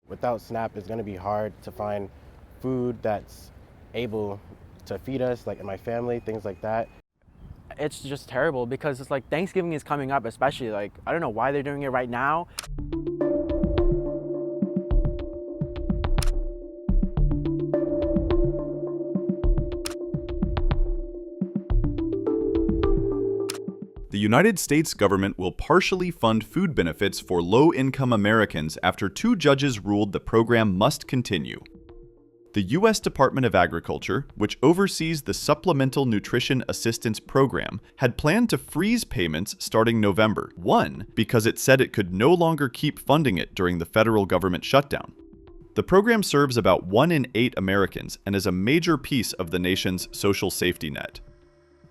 Without SNAP, it's going to be hard to find food that's able to feed us, like in my family, things like that. It's just terrible because it's like Thanksgiving is coming up, especially like I don't know why they're doing it right now. The United States government will partially fund food benefits for low-income Americans after two judges ruled the program must continue. The U.S. Department of Agriculture, which oversees the Supplemental Nutrition Assistance Program, had planned to freeze payments starting November. One, because it said it could no longer keep funding it during the federal government shutdown. The program serves about 1 in 8 Americans and is a major piece of the nation's social safety net.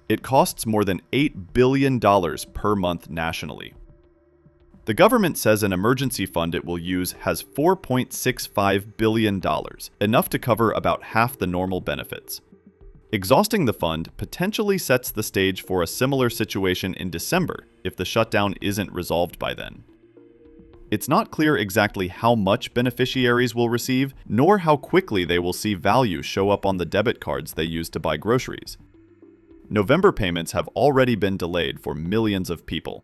It costs more than $8 billion per month nationally. The government says an emergency fund it will use has $4.65 billion, enough to cover about half the normal benefits. Exhausting the fund potentially sets the stage for a similar situation in December if the shutdown isn't resolved by then. It's not clear exactly how much beneficiaries will receive, nor how quickly they will see value show up on the debit cards they use to buy groceries. November payments have already been delayed for millions of people.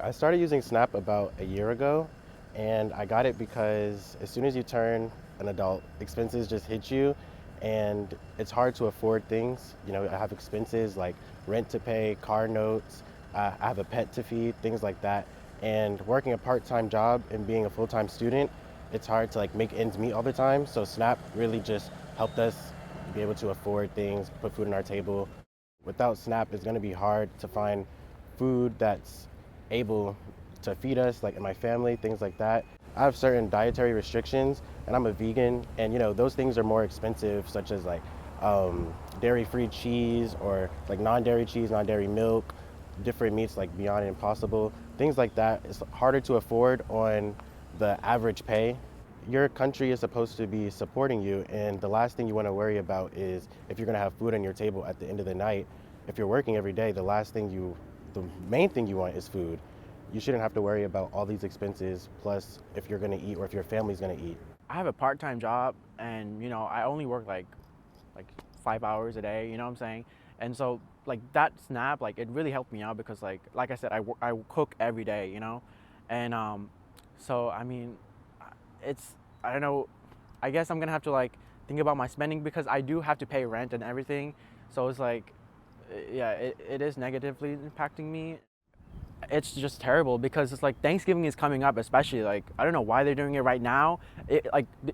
I started using SNAP about a year ago, and I got it because as soon as you turn an adult, expenses just hit you, and it's hard to afford things. You know, I have expenses like rent to pay, car notes, I have a pet to feed, things like that. And working a part-time job and being a full-time student, it's hard to like make ends meet all the time. So SNAP really just helped us be able to afford things, put food on our table. Without SNAP, it's going to be hard to find food that's able to feed us, like in my family, things like that. I have certain dietary restrictions, and I'm a vegan, and you know those things are more expensive, such as like dairy-free cheese or like non-dairy cheese, non-dairy milk, different meats like Beyond and Impossible, things like that. It's harder to afford on the average pay. Your country is supposed to be supporting you, and the last thing you want to worry about is if you're going to have food on your table at the end of the night. If you're working every day, the main thing you want is food. You shouldn't have to worry about all these expenses, plus if you're going to eat or if your family's going to eat. I have a part-time job, and I only work like 5 hours a day. You know what I'm saying? And so like that SNAP, like it really helped me out because like I said, I cook every day. And so I mean, I don't know. I guess I'm gonna have to like think about my spending because I do have to pay rent and everything. So it's like, yeah, it is negatively impacting me. It's just terrible because it's like Thanksgiving is coming up, especially like I don't know why they're doing it right now. It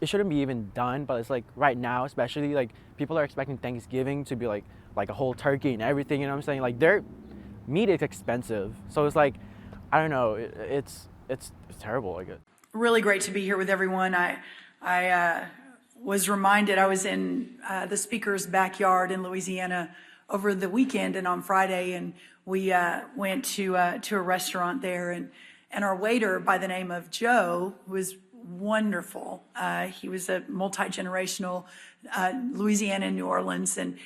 shouldn't be even done, but it's like right now, especially like people are expecting Thanksgiving to be like a whole turkey and everything. You know what I'm saying? Like their meat is expensive, so it's like I don't know. It's terrible. I guess. Really great to be here with everyone. I was reminded I was in the speaker's backyard in Louisiana over the weekend and on Friday, and we went to a restaurant there, and our waiter by the name of Joe was wonderful. He was a multi-generational Louisiana and New Orleans, and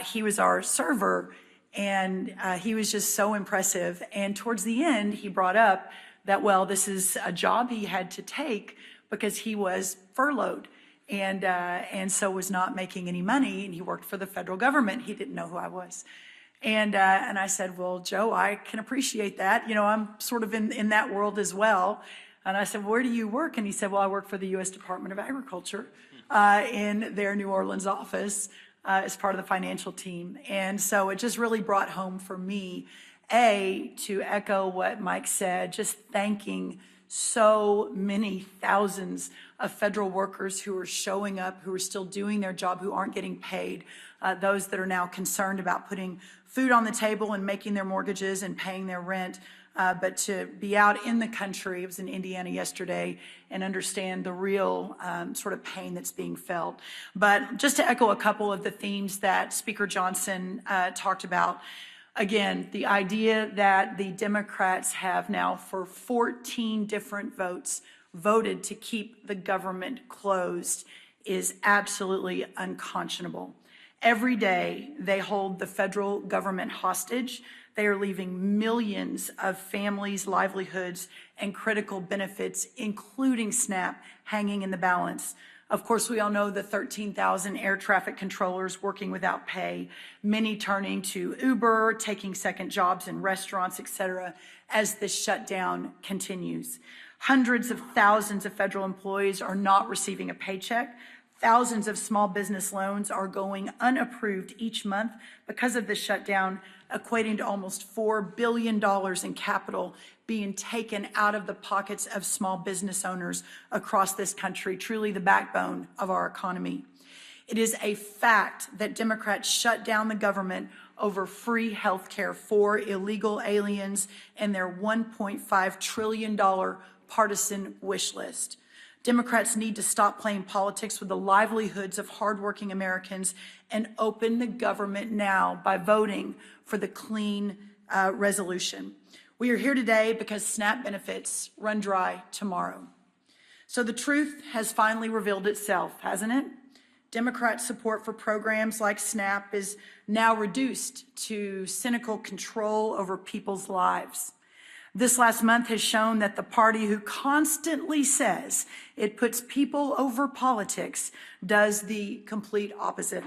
he was our server, and he was just so impressive. And towards the end, he brought up that, well, this is a job he had to take because he was furloughed and so was not making any money, and he worked for the federal government. He didn't know who I was. And I said, well, Joe, I can appreciate that. I'm sort of in that world as well. And I said, where do you work? And he said, well, I work for the U.S. Department of Agriculture in their New Orleans office as part of the financial team. And so it just really brought home for me, to echo what Mike said, just thanking so many thousands of federal workers who are showing up, who are still doing their job, who aren't getting paid, those that are now concerned about putting food on the table and making their mortgages and paying their rent, but to be out in the country, I was in Indiana yesterday, and understand the real sort of pain that's being felt. But just to echo a couple of the themes that Speaker Johnson talked about, again, the idea that the Democrats have now for 14 different votes voted to keep the government closed is absolutely unconscionable. Every day they hold the federal government hostage. They are leaving millions of families' livelihoods and critical benefits, including SNAP, hanging in the balance. Of course, we all know the 13,000 air traffic controllers working without pay, many turning to Uber, taking second jobs in restaurants, etc., as this shutdown continues. Hundreds of thousands of federal employees are not receiving a paycheck. Thousands of small business loans are going unapproved each month because of this shutdown, equating to almost $4 billion in capital being taken out of the pockets of small business owners across this country, truly the backbone of our economy. It is a fact that Democrats shut down the government over free health care for illegal aliens and their $1.5 trillion partisan wish list. Democrats need to stop playing politics with the livelihoods of hardworking Americans and open the government now by voting for the clean resolution. We are here today because SNAP benefits run dry tomorrow. So the truth has finally revealed itself, hasn't it? Democrat support for programs like SNAP is now reduced to cynical control over people's lives. This last month has shown that the party who constantly says it puts people over politics does the complete opposite.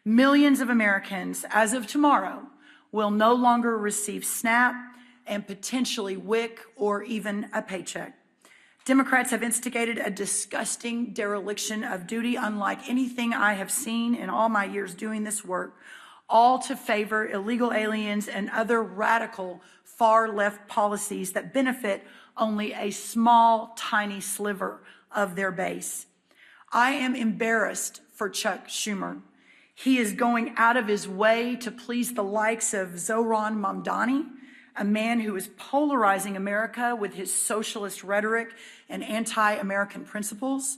Millions of Americans, as of tomorrow, will no longer receive SNAP and potentially WIC or even a paycheck. Democrats have instigated a disgusting dereliction of duty unlike anything I have seen in all my years doing this work, all to favor illegal aliens and other radical far-left policies that benefit only a small, tiny sliver of their base. I am embarrassed for Chuck Schumer. He is going out of his way to please the likes of Zohran Mamdani, a man who is polarizing America with his socialist rhetoric and anti-American principles.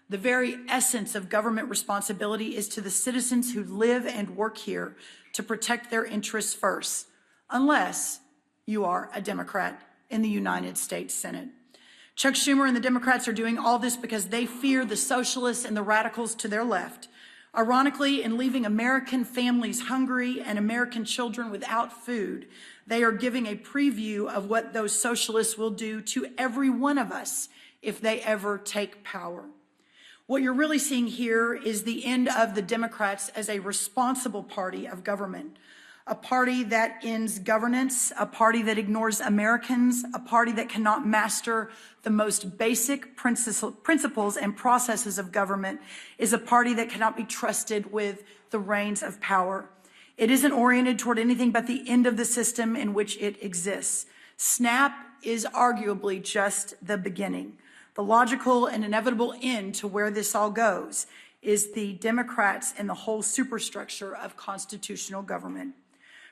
The very essence of government responsibility is to the citizens who live and work here to protect their interests first, unless you are a Democrat in the United States Senate. Chuck Schumer and the Democrats are doing all this because they fear the socialists and the radicals to their left. Ironically, in leaving American families hungry and American children without food, they are giving a preview of what those socialists will do to every one of us if they ever take power. What you're really seeing here is the end of the Democrats as a responsible party of government, a party that ends governance, a party that ignores Americans, a party that cannot master the most basic principles and processes of government, is a party that cannot be trusted with the reins of power. It isn't oriented toward anything but the end of the system in which it exists. SNAP is arguably just the beginning. The logical and inevitable end to where this all goes is the Democrats and the whole superstructure of constitutional government.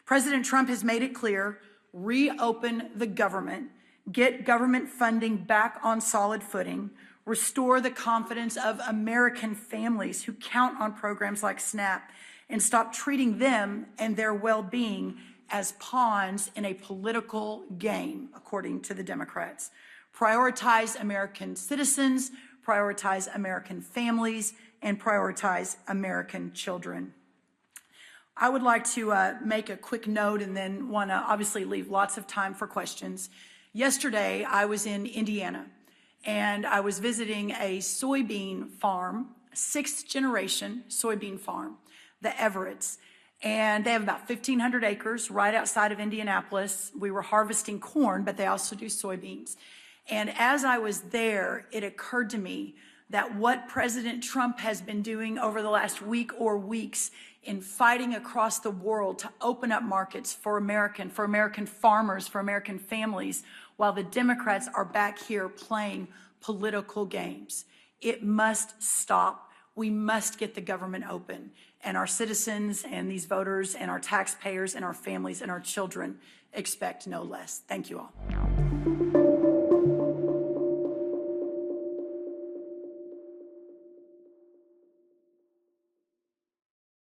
President Trump has made it clear, reopen the government, get government funding back on solid footing, restore the confidence of American families who count on programs like SNAP, and stop treating them and their well-being as pawns in a political game, according to the Democrats. Prioritize American citizens, prioritize American families, and prioritize American children. I would like to make a quick note and then want to obviously leave lots of time for questions. Yesterday, I was in Indiana, and I was visiting a soybean farm, sixth generation soybean farm, the Everetts. And they have about 1,500 acres right outside of Indianapolis. We were harvesting corn, but they also do soybeans. And as I was there, it occurred to me that what President Trump has been doing over the last week or weeks in fighting across the world to open up markets for American farmers, for American families, while the Democrats are back here playing political games. It must stop. We must get the government open. And our citizens and these voters and our taxpayers and our families and our children expect no less. Thank you all.